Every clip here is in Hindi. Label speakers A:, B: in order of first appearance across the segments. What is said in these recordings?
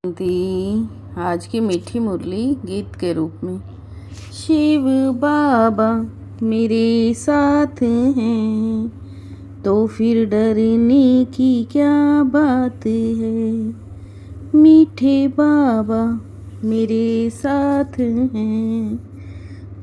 A: दी आज की मीठी मुरली गीत के रूप में। शिव बाबा मेरे साथ हैं तो फिर डरने की क्या बात है। मीठे बाबा मेरे साथ हैं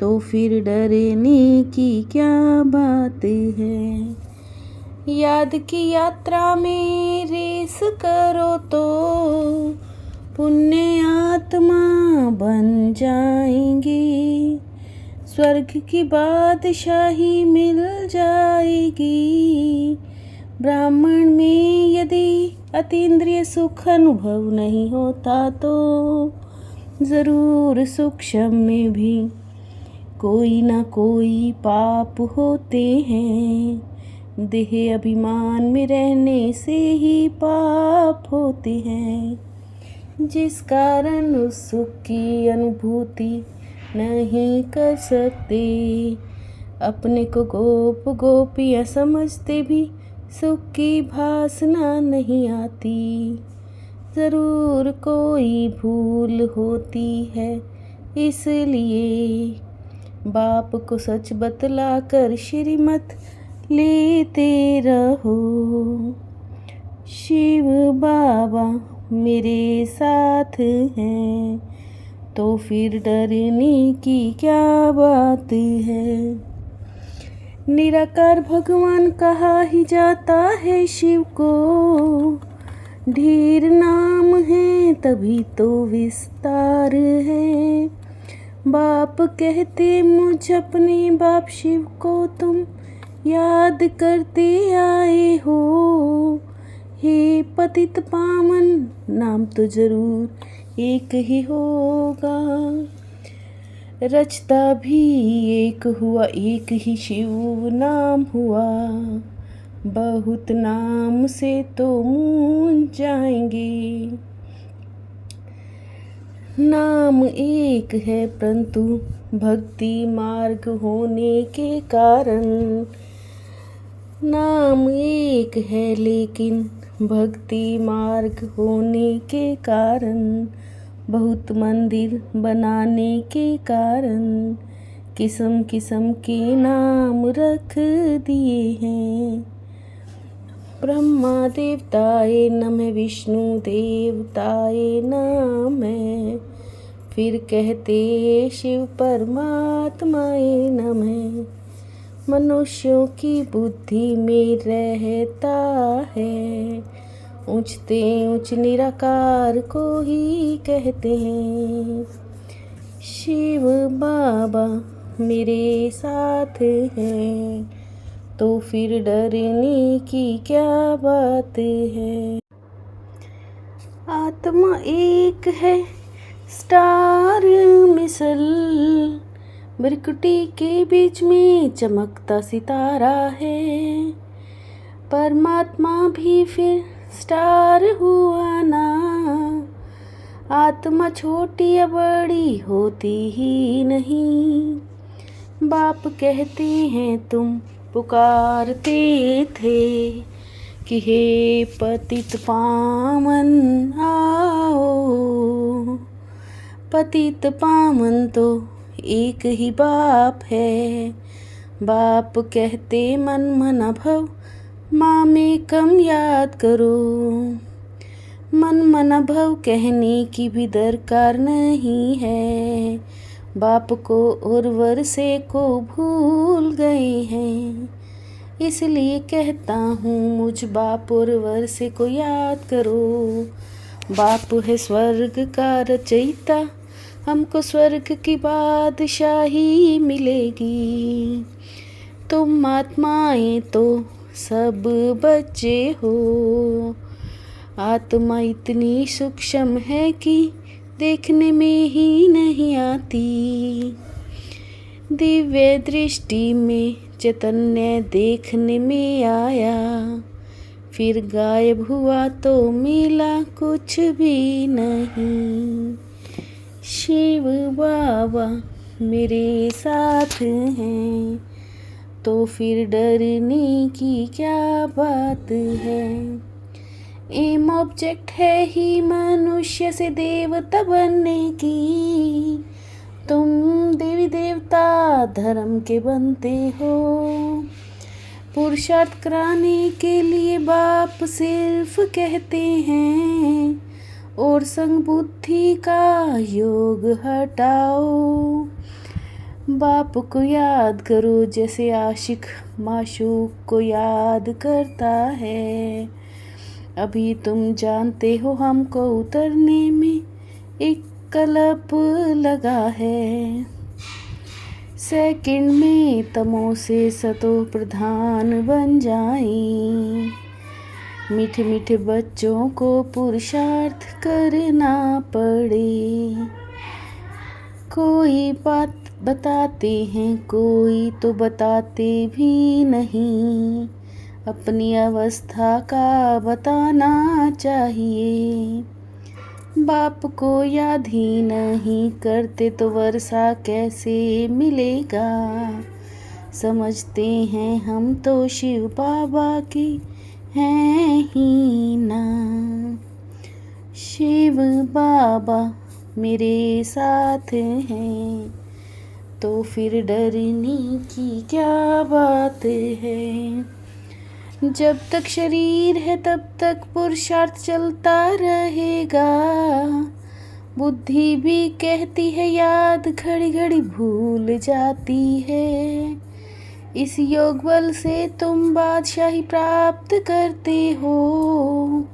A: तो फिर डरने की क्या बात है। याद की यात्रा में रेस करो तो पुण्य आत्मा बन जाएंगी। स्वर्ग की बादशाही मिल जाएगी। ब्राह्मण में यदि अतीन्द्रिय सुख अनुभव नहीं होता तो ज़रूर सूक्ष्म में भी कोई ना कोई पाप होते हैं। देह अभिमान में रहने से ही पाप होते हैं, जिस कारण उस सुख की अनुभूति नहीं कर सकते। अपने को गोप गोपियाँ समझते भी सुख की भासना नहीं आती। ज़रूर कोई भूल होती है, इसलिए बाप को सच बतला कर श्रीमत लेते रहो। शिव बाबा मेरे साथ हैं तो फिर डरने की क्या बात है। निराकार भगवान कहा ही जाता है शिव को, ढेर नाम है तभी तो विस्तार है। बाप कहते मुझ अपने बाप शिव को तुम याद करते आए हो। हे पतित पावन नाम तो जरूर एक ही होगा। रचता भी एक हुआ, एक ही शिव नाम हुआ। बहुत नाम से तो मूंझ जाएंगे। नाम एक है परंतु भक्ति मार्ग होने के कारण। नाम एक है लेकिन भक्ति मार्ग होने के कारण, बहुत मंदिर बनाने के कारण किस्म किस्म के नाम रख दिए हैं। ब्रह्मा देवताए नमः, विष्णु देवताए नमः, फिर कहते शिव परमात्माए नमः। मनुष्यों की बुद्धि में रहता है, ऊंचते ऊंच निराकार को ही कहते हैं। शिव बाबा मेरे साथ हैं तो फिर डरने की क्या बात है। आत्मा एक है स्टार मिसल, भ्रिकुटी के बीच में चमकता सितारा है। परमात्मा भी फिर स्टार हुआ ना। आत्मा छोटी या बड़ी होती ही नहीं। बाप कहते हैं तुम पुकारते थे कि हे पतित पावन आओ। पतित पावन तो एक ही बाप है। बाप कहते मन मन भव माँ में कम याद करो। मन मन भव कहने की भी दरकार नहीं है। बाप को और वर्षे को भूल गए हैं, इसलिए कहता हूँ मुझ बाप और वर्षे को याद करो। बाप है स्वर्ग का रचयिता, हमको स्वर्ग की बादशाही मिलेगी। तुम आत्माएं तो सब बच्चे हो। आत्मा इतनी सूक्ष्म है कि देखने में ही नहीं आती। दिव्य दृष्टि में चैतन्य देखने में आया, फिर गायब हुआ तो मिला कुछ भी नहीं। शिव बाबा मेरे साथ हैं तो फिर डरने की क्या बात है। एम ऑब्जेक्ट है ही मनुष्य से देवता बनने की। तुम देवी देवता धर्म के बनते हो। पुरुषार्थ कराने के लिए बाप सिर्फ कहते हैं, और संग बुद्धि का योग हटाओ। बाप को याद करो जैसे आशिक माशूक को याद करता है। अभी तुम जानते हो हमको उतरने में एक कल्प लगा है। सेकंड में तमो से सतो प्रधान बन जाएं। मीठे मीठे बच्चों को पुरुषार्थ करना पड़े। कोई बात बताते हैं, कोई तो बताते भी नहीं। अपनी अवस्था का बताना चाहिए। बाप को याद ही नहीं करते तो वर्षा कैसे मिलेगा। समझते हैं हम तो शिव बाबा की हैं ही ना। शिव बाबा मेरे साथ हैं, तो फिर डरने की क्या बात है। जब तक शरीर है तब तक पुरुषार्थ चलता रहेगा। बुद्धि भी कहती है याद घड़ी घड़ी भूल जाती है। इस योग बल से तुम बादशाही प्राप्त करते हो।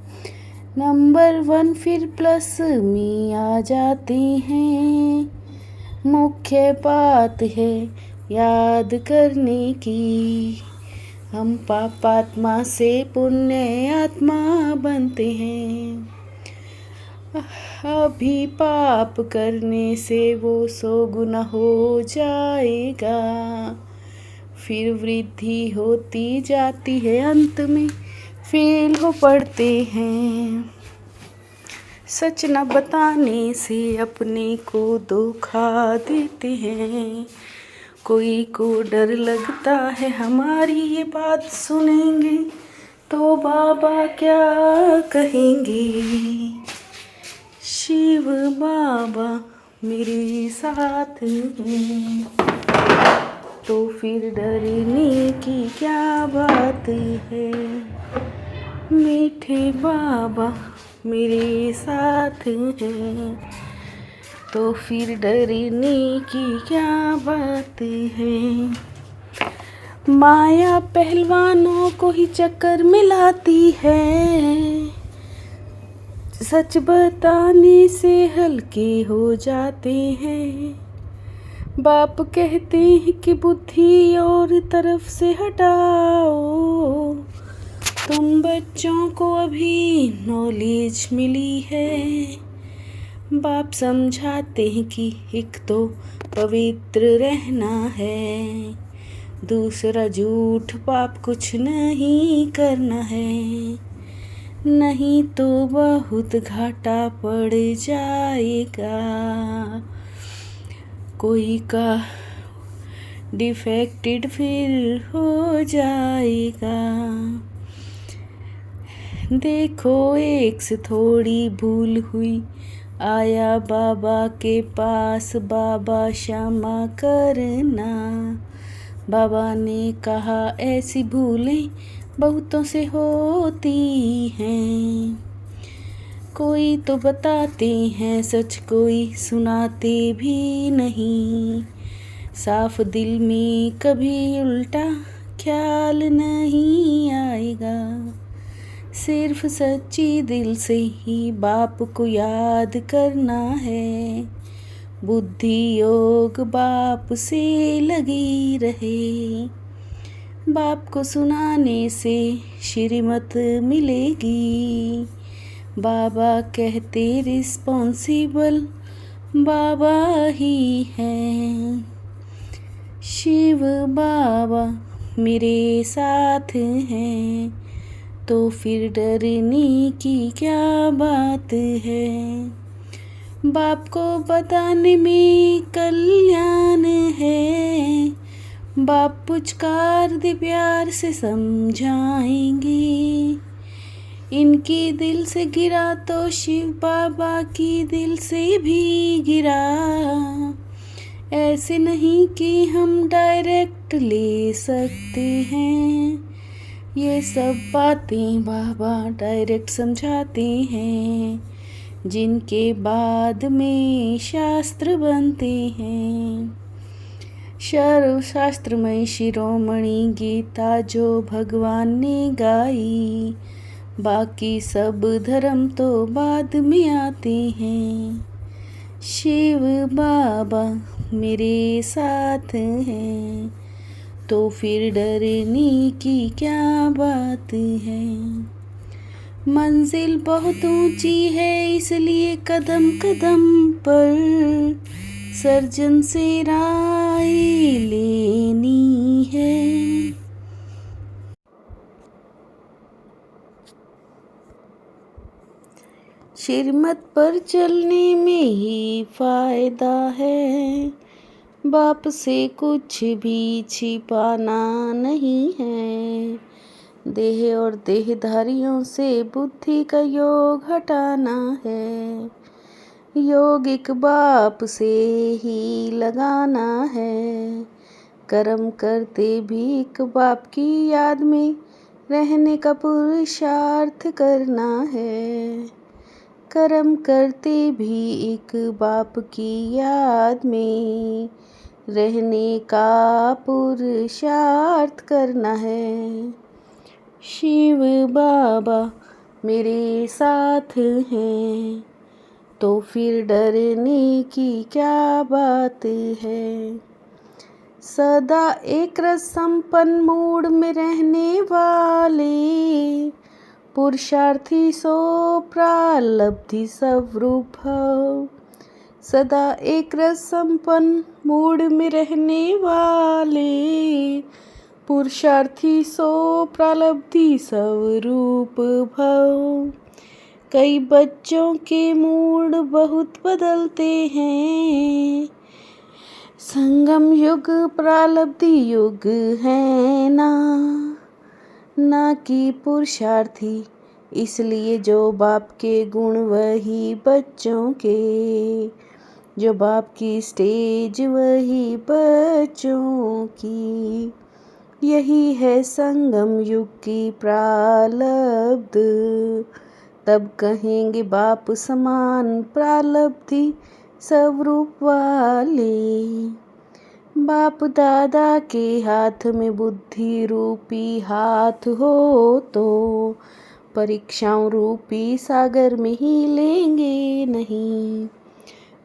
A: नंबर 1 फिर प्लस में आ जाते हैं। मुख्य बात है याद करने की। हम पापात्मा से पुण्य आत्मा बनते हैं। अभी पाप करने से वो 100 गुना हो जाएगा। फिर वृद्धि होती जाती है, अंत में फेल हो पड़ते हैं। सच न बताने से अपने को धोखा देते हैं। कोई को डर लगता है हमारी ये बात सुनेंगे तो बाबा क्या कहेंगे। शिव बाबा मेरे साथ हैं, तो फिर डरने की क्या बात है। मीठे बाबा मेरे साथ हैं, तो फिर डरने की क्या बात है। माया पहलवानों को ही चक्कर में लाती है। सच बताने से हल्के हो जाते हैं। बाप कहते हैं कि बुद्धि और तरफ से हटाओ। तुम बच्चों को अभी नॉलेज मिली है। बाप समझाते हैं कि एक तो पवित्र रहना है, दूसरा झूठ पाप कुछ नहीं करना है। नहीं तो बहुत घाटा पड़ जाएगा। कोई का डिफेक्टेड फिर हो जाएगा। देखो एक से थोड़ी भूल हुई, आया बाबा के पास, बाबा क्षमा करना। बाबा ने कहा ऐसी भूलें बहुतों से होती हैं। कोई तो बताते हैं सच, कोई सुनाते भी नहीं। साफ दिल में कभी उल्टा ख्याल नहीं आएगा। सिर्फ सच्ची दिल से ही बाप को याद करना है। बुद्धि योग बाप से लगी रहे। बाप को सुनाने से श्रीमत मिलेगी। बाबा कहते रिस्पॉन्सिबल बाबा ही हैं। शिव बाबा मेरे साथ हैं, तो फिर डरने की क्या बात है। बाप को बताने में कल्याण है। बाप पुचकार दे प्यार से समझाएंगे। इनकी दिल से गिरा तो शिव बाबा की दिल से भी गिरा। ऐसे नहीं कि हम डायरेक्ट ले सकते हैं, ये सब बातें बाबा डायरेक्ट समझाते हैं, जिनके बाद में शास्त्र बनते हैं। सर्वशास्त्रमय शिरोमणि गीता जो भगवान ने गाई, बाकी सब धर्म तो बाद में आते हैं। शिव बाबा मेरे साथ हैं, तो फिर डरने की क्या बात है। मंजिल बहुत ऊंची है इसलिए कदम कदम पर सर्जन से राय लेनी है। श्रीमत पर चलने में ही फायदा है, बाप से कुछ भी छिपाना नहीं है। देह और देहधारियों से बुद्धि का योग हटाना है, योग एक बाप से ही लगाना है। कर्म करते भी एक बाप की याद में रहने का पुरुषार्थ करना है। कर्म करते भी एक बाप की याद में रहने का पुरुषार्थ करना है। शिव बाबा मेरे साथ हैं, तो फिर डरने की क्या बात है। सदा एक रस संपन्न मूड में रहने वाले पुरुषार्थी सो प्रालब्धि स्वरूप भव। सदा एक रस संपन्न मूड में रहने वाले पुरुषार्थी सो प्रालब्धि स्वरूप भव। कई बच्चों के मूड बहुत बदलते हैं, संगम युग प्रालब्धि युग है ना कि पुरुषार्थी। इसलिए जो बाप के गुण वही बच्चों के, जो बाप की स्टेज वही बच्चों की। यही है संगम युग की प्रालब्ध, तब कहेंगे बाप समान प्रालब्धि स्वरूप वाले। बाप दादा के हाथ में बुद्धि रूपी हाथ हो तो परीक्षाओं रूपी सागर में ही लेंगे नहीं।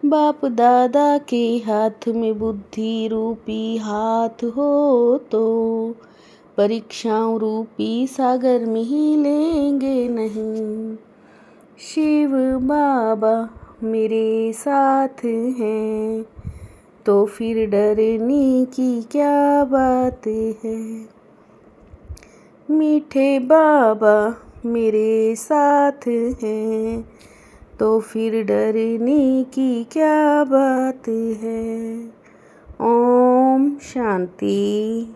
A: बाप दादा के हाथ में बुद्धि रूपी हाथ हो तो परीक्षाओं रूपी सागर में ही लेंगे नहीं। शिव बाबा मेरे साथ हैं, तो फिर डरने की क्या बात है। मीठे बाबा मेरे साथ हैं, तो फिर डरने की क्या बात है। ओम शांति।